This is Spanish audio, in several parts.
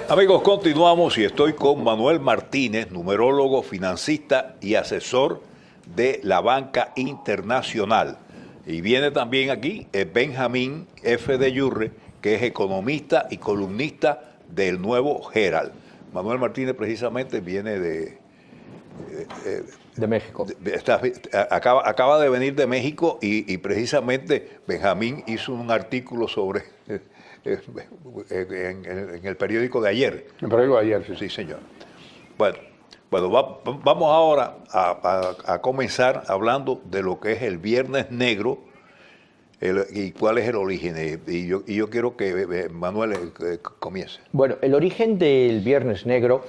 Amigos, continuamos y estoy con Manuel Martínez, numerólogo, financista y asesor de la banca internacional. Y viene también aquí Benjamín F. de Yurre, que es economista y columnista del Nuevo Herald. Manuel Martínez precisamente viene de México. Acaba de venir de México y precisamente Benjamín hizo un artículo sobre en el periódico de ayer. El periódico de ayer, sí. Sí, señor. Bueno, vamos ahora a comenzar hablando de lo que es el Viernes Negro y cuál es el origen. Y yo quiero que Manuel comience. Bueno, el origen del Viernes Negro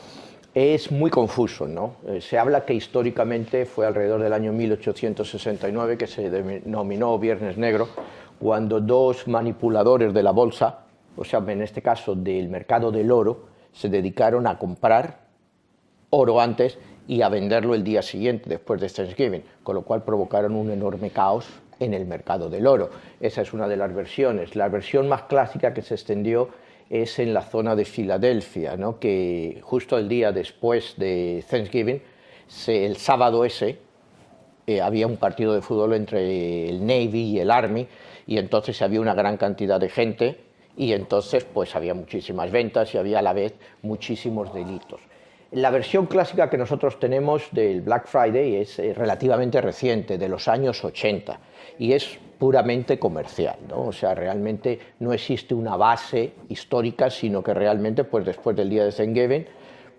es muy confuso, ¿no? Se habla que históricamente fue alrededor del año 1869 que se denominó Viernes Negro, cuando dos manipuladores de la bolsa, o sea, en este caso del mercado del oro, se dedicaron a comprar oro antes y a venderlo el día siguiente, después de Thanksgiving, con lo cual provocaron un enorme caos en el mercado del oro. Esa es una de las versiones. La versión más clásica que se extendió es en la zona de Filadelfia, ¿no? Que justo el día después de Thanksgiving, el sábado ese, había un partido de fútbol entre el Navy y el Army, y entonces había una gran cantidad de gente, y entonces pues había muchísimas ventas y había a la vez muchísimos delitos. La versión clásica que nosotros tenemos del Black Friday es relativamente reciente, de los años 80, y es puramente comercial, ¿no? O sea, realmente no existe una base histórica, sino que realmente pues después del día de Thanksgiving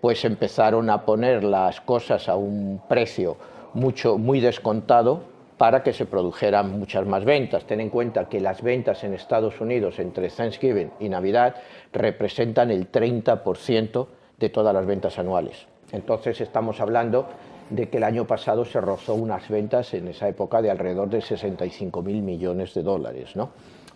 pues empezaron a poner las cosas a un precio muy descontado para que se produjeran muchas más ventas. Ten en cuenta que las ventas en Estados Unidos entre Thanksgiving y Navidad representan el 30% de todas las ventas anuales. Entonces estamos hablando de que el año pasado se rozó unas ventas en esa época de alrededor de 65.000 millones de dólares, ¿no?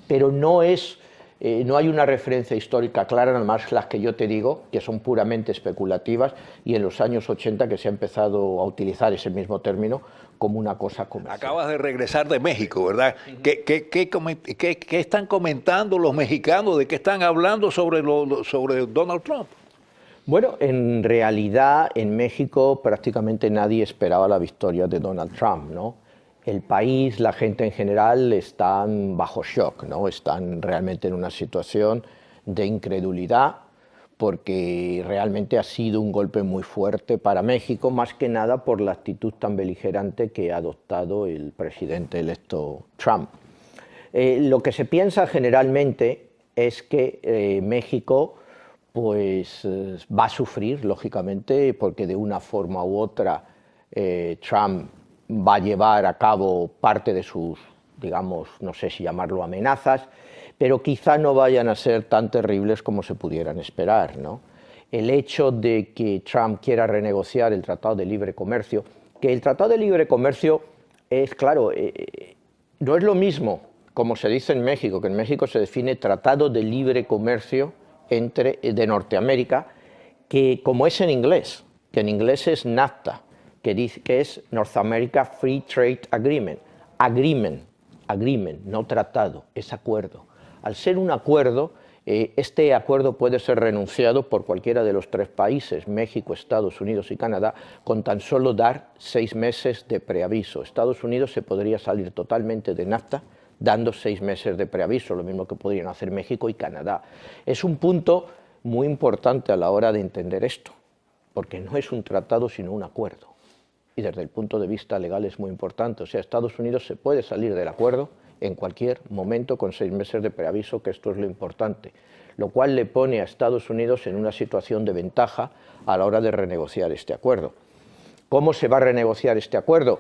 Pero no hay una referencia histórica clara, nada más las que yo te digo, que son puramente especulativas, y en los años 80 que se ha empezado a utilizar ese mismo término como una cosa comercial. Acabas de regresar de México, ¿verdad? ¿Qué están comentando los mexicanos? ¿De qué están hablando sobre Donald Trump? Bueno, en realidad en México prácticamente nadie esperaba la victoria de Donald Trump, ¿no? El país, la gente en general están bajo shock, ¿no? Están realmente en una situación de incredulidad, porque realmente ha sido un golpe muy fuerte para México, más que nada por la actitud tan beligerante que ha adoptado el presidente electo Trump. Lo que se piensa generalmente es que México pues va a sufrir, lógicamente, porque de una forma u otra Trump va a llevar a cabo parte de sus, digamos, no sé si llamarlo amenazas, pero quizá no vayan a ser tan terribles como se pudieran esperar, ¿no? El hecho de que Trump quiera renegociar el Tratado de Libre Comercio, que el Tratado de Libre Comercio es, claro, no es lo mismo, como se dice en México, que en México se define Tratado de Libre Comercio de Norteamérica, que como es en inglés, que en inglés es NAFTA, que es North America Free Trade Agreement. Agreement, no tratado, es acuerdo. Al ser un acuerdo, este acuerdo puede ser renunciado por cualquiera de los tres países, México, Estados Unidos y Canadá, con tan solo dar 6 meses de preaviso. Estados Unidos se podría salir totalmente de NAFTA dando 6 meses de preaviso, lo mismo que podrían hacer México y Canadá. Es un punto muy importante a la hora de entender esto, porque no es un tratado sino un acuerdo. Y desde el punto de vista legal es muy importante. O sea, Estados Unidos se puede salir del acuerdo en cualquier momento con 6 meses de preaviso, que esto es lo importante, lo cual le pone a Estados Unidos en una situación de ventaja a la hora de renegociar este acuerdo. ¿Cómo se va a renegociar este acuerdo?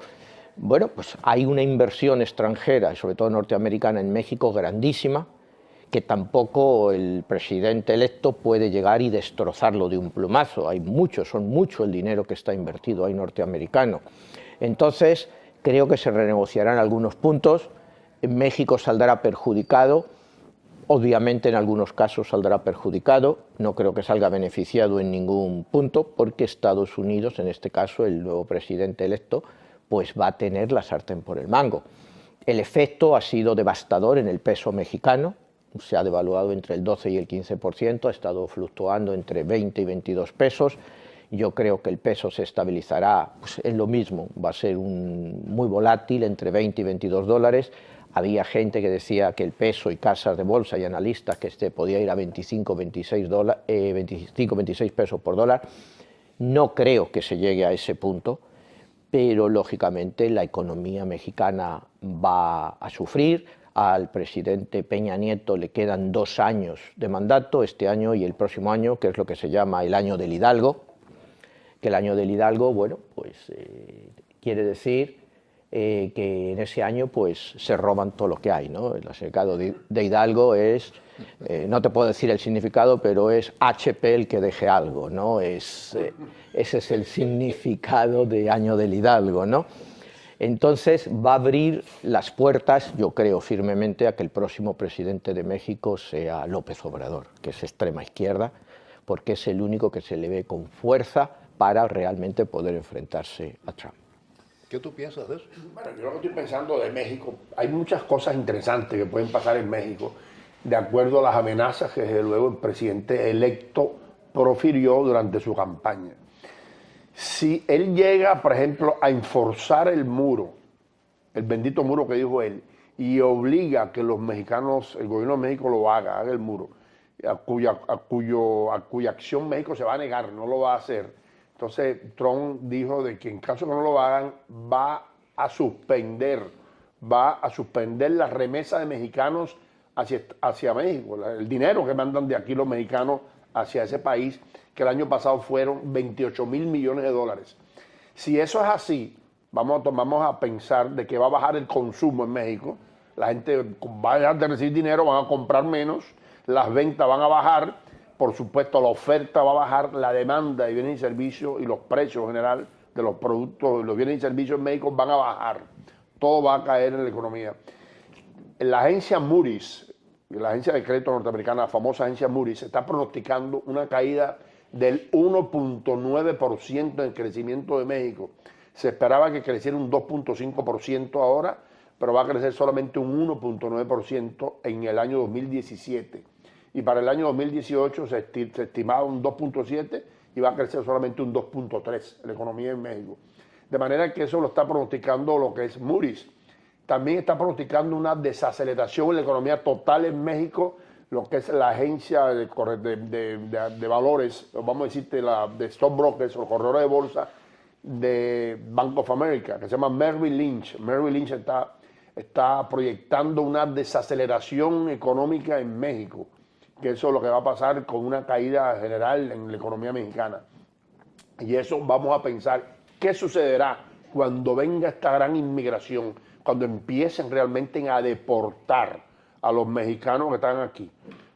Bueno, pues hay una inversión extranjera, sobre todo norteamericana, en México grandísima, que tampoco el presidente electo puede llegar y destrozarlo de un plumazo. Son mucho el dinero que está invertido ahí norteamericano. Entonces, creo que se renegociarán algunos puntos. México saldrá perjudicado, obviamente en algunos casos saldrá perjudicado, no creo que salga beneficiado en ningún punto, porque Estados Unidos, en este caso el nuevo presidente electo, pues va a tener la sartén por el mango. El efecto ha sido devastador en el peso mexicano, se ha devaluado entre el 12 y el 15%, ha estado fluctuando entre 20 y 22 pesos. Yo creo que el peso se estabilizará pues, en lo mismo, va a ser muy volátil, entre 20 y 22 dólares. Había gente que decía que el peso y casas de bolsa y analistas que podía ir a 25, 26 pesos por dólar. No creo que se llegue a ese punto, pero lógicamente la economía mexicana va a sufrir. Al presidente Peña Nieto le quedan 2 años de mandato, este año y el próximo año, que es lo que se llama el año del Hidalgo, que el año del Hidalgo, bueno, pues quiere decir que en ese año pues se roban todo lo que hay, ¿no? El significado de Hidalgo es, no te puedo decir el significado, pero es HP el que deje algo, ¿no? Ese es el significado de año del Hidalgo, ¿no? Entonces va a abrir las puertas, yo creo firmemente, a que el próximo presidente de México sea López Obrador, que es extrema izquierda, porque es el único que se le ve con fuerza para realmente poder enfrentarse a Trump. ¿Qué tú piensas de eso? Bueno, yo lo que estoy pensando de México, hay muchas cosas interesantes que pueden pasar en México, de acuerdo a las amenazas que desde luego el presidente electo profirió durante su campaña. Si él llega, por ejemplo, a enforzar el muro, el bendito muro que dijo él, y obliga a que los mexicanos, el gobierno de México lo haga el muro, a cuya acción México se va a negar, no lo va a hacer. Entonces Trump dijo de que en caso que no lo hagan, va a suspender las remesas de mexicanos hacia México, el dinero que mandan de aquí los mexicanos hacia ese país, que el año pasado fueron 28 mil millones de dólares. Si eso es así, vamos a pensar de que va a bajar el consumo en México, la gente va a dejar de recibir dinero, van a comprar menos, las ventas van a bajar, por supuesto la oferta va a bajar, la demanda de bienes y servicios y los precios en general de los productos, los bienes y servicios en México van a bajar, todo va a caer en la economía. La agencia Moody's, la agencia de crédito norteamericana, la famosa agencia Moody's, está pronosticando una caída del 1.9% en crecimiento de México. Se esperaba que creciera un 2.5% ahora, pero va a crecer solamente un 1.9% en el año 2017. Y para el año 2018 se estimaba un 2.7% y va a crecer solamente un 2.3% la economía en México. De manera que eso lo está pronosticando lo que es Moody's. También está pronosticando una desaceleración en la economía total en México, lo que es la agencia de valores, vamos a decirte, de stockbrokers o corredores de bolsa de Bank of America, que se llama Merrill Lynch. Merrill Lynch está proyectando una desaceleración económica en México, que eso es lo que va a pasar con una caída general en la economía mexicana. Y eso vamos a pensar, ¿qué sucederá cuando venga esta gran inmigración? Cuando empiecen realmente a deportar a los mexicanos que están aquí.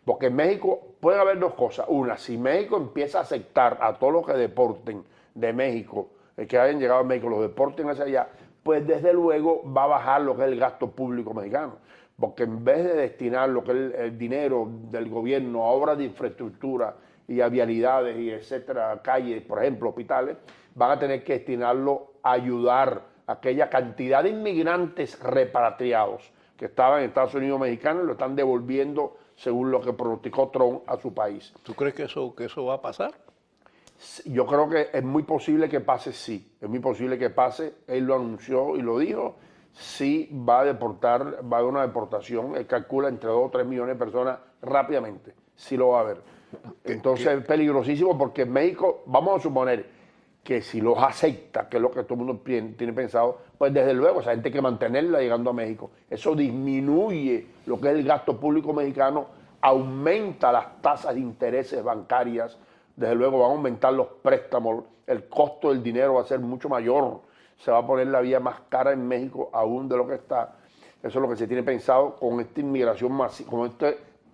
Porque en México pueden haber dos cosas. Una, si México empieza a aceptar a todos los que deporten de México, que hayan llegado a México, los deporten hacia allá, pues desde luego va a bajar lo que es el gasto público mexicano. Porque en vez de destinar lo que es el dinero del gobierno a obras de infraestructura y a vialidades y etcétera, calles, por ejemplo, hospitales, van a tener que destinarlo a ayudar a aquella cantidad de inmigrantes repatriados que estaban en Estados Unidos mexicanos y lo están devolviendo según lo que pronosticó Trump a su país. ¿Tú crees que eso va a pasar? Yo creo que es muy posible que pase, sí. Es muy posible que pase. Él lo anunció y lo dijo. Sí va a deportar, va a haber una deportación. Él calcula entre 2 o 3 millones de personas rápidamente. Sí lo va a haber. Entonces es peligrosísimo porque en México, vamos a suponer que si los acepta, que es lo que todo el mundo tiene pensado, pues desde luego esa gente hay que mantenerla llegando a México. Eso disminuye lo que es el gasto público mexicano, aumenta las tasas de intereses bancarias, desde luego van a aumentar los préstamos, el costo del dinero va a ser mucho mayor, se va a poner la vida más cara en México aún de lo que está. Eso es lo que se tiene pensado con esta inmigración masiva,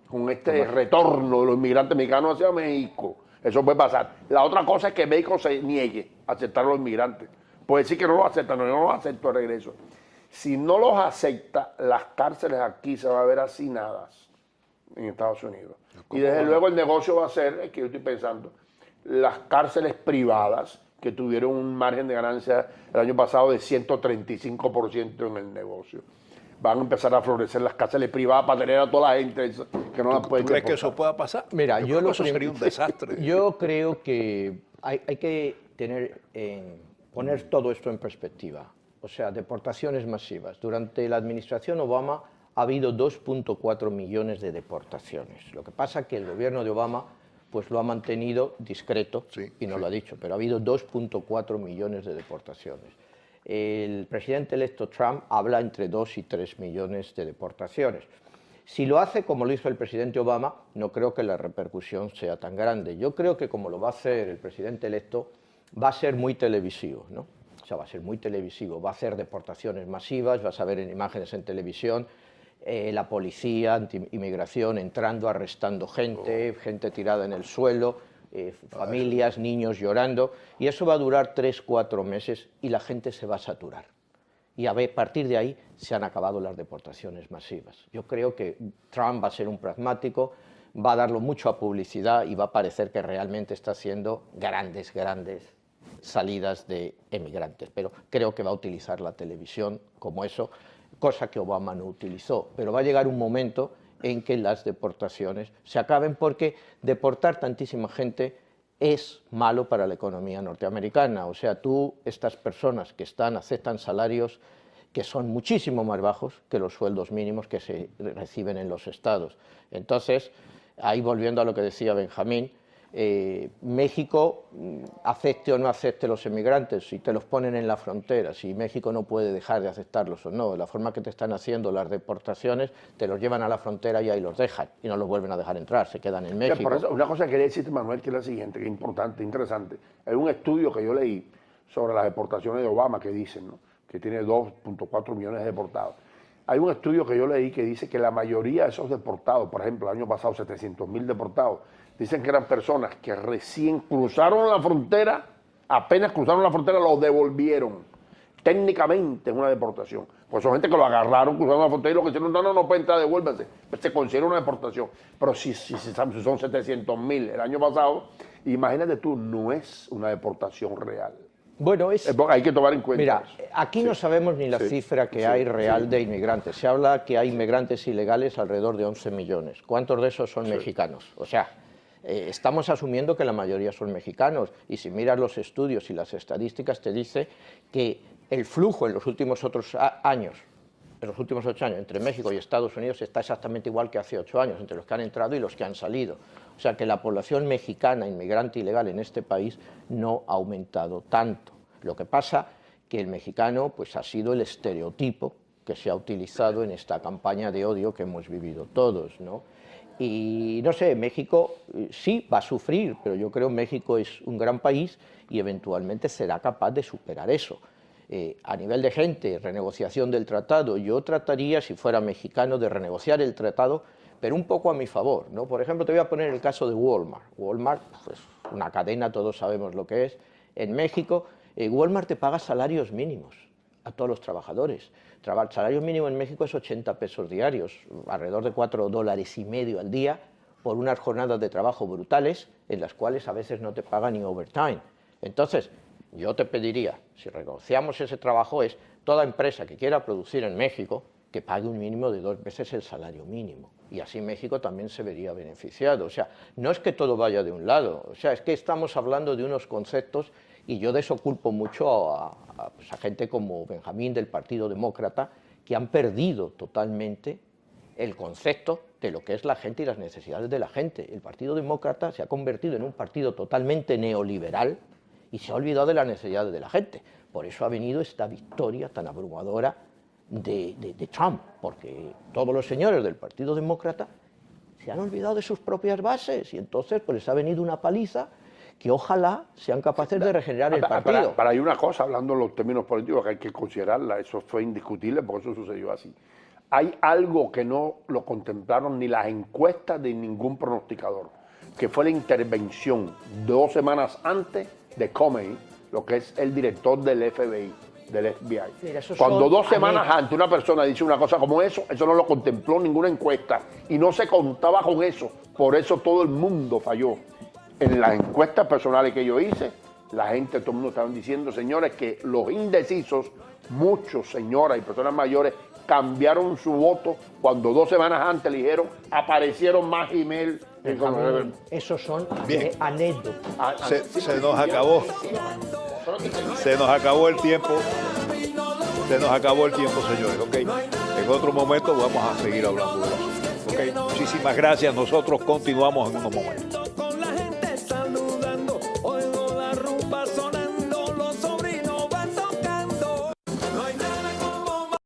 con este retorno de los inmigrantes mexicanos hacia México. Eso puede pasar. La otra cosa es que México se niegue a aceptar a los inmigrantes. Puede decir que no los acepta, no los acepto de regreso. Si no los acepta, las cárceles aquí se van a ver hacinadas en Estados Unidos. Y desde luego el negocio va a ser, es que yo estoy pensando, las cárceles privadas que tuvieron un margen de ganancia el año pasado de 135% en el negocio. van a empezar a florecer las cárceles privadas para tener a toda la gente que no las pueden ¿Tú crees que deportar. eso pueda pasar? Mira, Creo que eso sería un desastre. Yo creo que hay que poner todo esto en perspectiva. O sea, deportaciones masivas. Durante la administración Obama ha habido 2.4 millones de deportaciones. Lo que pasa es que el gobierno de Obama pues lo ha mantenido discreto y no lo ha dicho, pero ha habido 2.4 millones de deportaciones. El presidente electo Trump habla entre 2 y 3 millones de deportaciones. Si lo hace como lo hizo el presidente Obama, no creo que la repercusión sea tan grande. Yo creo que como lo va a hacer el presidente electo, va a ser muy televisivo, ¿no? O sea, va a ser muy televisivo, va a hacer deportaciones masivas, vas a ver en imágenes en televisión, la policía, anti-inmigración entrando, arrestando gente, gente tirada en el suelo, familias, niños llorando, y eso va a durar 3, 4 meses y la gente se va a saturar. Y a partir de ahí se han acabado las deportaciones masivas. Yo creo que Trump va a ser un pragmático, va a darlo mucho a publicidad y va a parecer que realmente está haciendo grandes salidas de emigrantes. Pero creo que va a utilizar la televisión como eso, cosa que Obama no utilizó. Pero va a llegar un momento en que las deportaciones se acaben porque deportar tantísima gente es malo para la economía norteamericana. O sea, estas personas que aceptan salarios que son muchísimo más bajos que los sueldos mínimos que se reciben en los estados. Entonces, ahí volviendo a lo que decía Benjamín, México, acepte o no acepte los emigrantes, si te los ponen en la frontera, si México no puede dejar de aceptarlos o no, de la forma que te están haciendo las deportaciones, te los llevan a la frontera y ahí los dejan, y no los vuelven a dejar entrar, se quedan en México. Por eso, una cosa que quería decirte, Manuel, que es la siguiente, que es importante, interesante. Hay un estudio que yo leí sobre las deportaciones de Obama que dicen, ¿no?, que tiene 2.4 millones de deportados. Hay un estudio que yo leí que dice que la mayoría de esos deportados, por ejemplo, el año pasado 700.000 deportados, dicen que eran personas que recién cruzaron la frontera, apenas cruzaron la frontera, los devolvieron. Técnicamente es una deportación. Pues son gente que lo agarraron, cruzaron la frontera y lo que hicieron, no puede entrar, devuélvanse. Se considera una deportación. Pero si son 700.000 el año pasado, imagínate tú, no es una deportación real. Bueno, hay que tomar en cuenta. Mira, aquí no sabemos ni la cifra que hay real de inmigrantes. Se habla que hay inmigrantes ilegales alrededor de 11 millones. ¿Cuántos de esos son mexicanos? O sea, estamos asumiendo que la mayoría son mexicanos, y si miras los estudios y las estadísticas te dice que el flujo en los últimos 8 años entre México y Estados Unidos está exactamente igual que hace 8 años, entre los que han entrado y los que han salido. O sea que la población mexicana inmigrante ilegal en este país no ha aumentado tanto. Lo que pasa que el mexicano pues, ha sido el estereotipo que se ha utilizado en esta campaña de odio que hemos vivido todos, ¿no? Y no sé, México sí va a sufrir, pero yo creo que México es un gran país y eventualmente será capaz de superar eso. A nivel de gente, renegociación del tratado, yo trataría, si fuera mexicano, de renegociar el tratado, pero un poco a mi favor, ¿no? Por ejemplo, te voy a poner el caso de Walmart. Walmart, pues una cadena, todos sabemos lo que es. En México, Walmart te paga salarios mínimos a todos los trabajadores. El salario mínimo en México es 80 pesos diarios, alrededor de $4.50 al día, por unas jornadas de trabajo brutales, en las cuales a veces no te pagan ni overtime. Entonces, yo te pediría, si renegociamos ese trabajo, es toda empresa que quiera producir en México, que pague un mínimo de 2 veces el salario mínimo. Y así México también se vería beneficiado. O sea, no es que todo vaya de un lado, o sea, es que estamos hablando de unos conceptos, y yo de eso culpo mucho a gente como Benjamín del Partido Demócrata, que han perdido totalmente el concepto de lo que es la gente y las necesidades de la gente. El Partido Demócrata se ha convertido en un partido totalmente neoliberal y se ha olvidado de las necesidades de la gente. Por eso ha venido esta victoria tan abrumadora de Trump, porque todos los señores del Partido Demócrata se han olvidado de sus propias bases y entonces pues les ha venido una paliza que ojalá sean capaces de regenerar el partido. Para hay una cosa, hablando en los términos políticos, que hay que considerarla, eso fue indiscutible porque eso sucedió así. Hay algo que no lo contemplaron ni las encuestas de ningún pronosticador, que fue la intervención 2 semanas antes de Comey, lo que es el director del FBI, del FBI. Mira, cuando 2 semanas antes una persona dice una cosa como eso no lo contempló ninguna encuesta y no se contaba con eso. Por eso todo el mundo falló. En las encuestas personales que yo hice, la gente, todo el mundo estaban diciendo, señores, que los indecisos, muchos señoras y personas mayores, cambiaron su voto cuando 2 semanas antes le dijeron, aparecieron más email. Esos son Bien. anécdotas. Se nos acabó. Se nos acabó el tiempo. Se nos acabó el tiempo, señores. ¿Ok? En otro momento vamos a seguir hablando de eso. ¿Ok? Muchísimas gracias. Nosotros continuamos en unos momentos.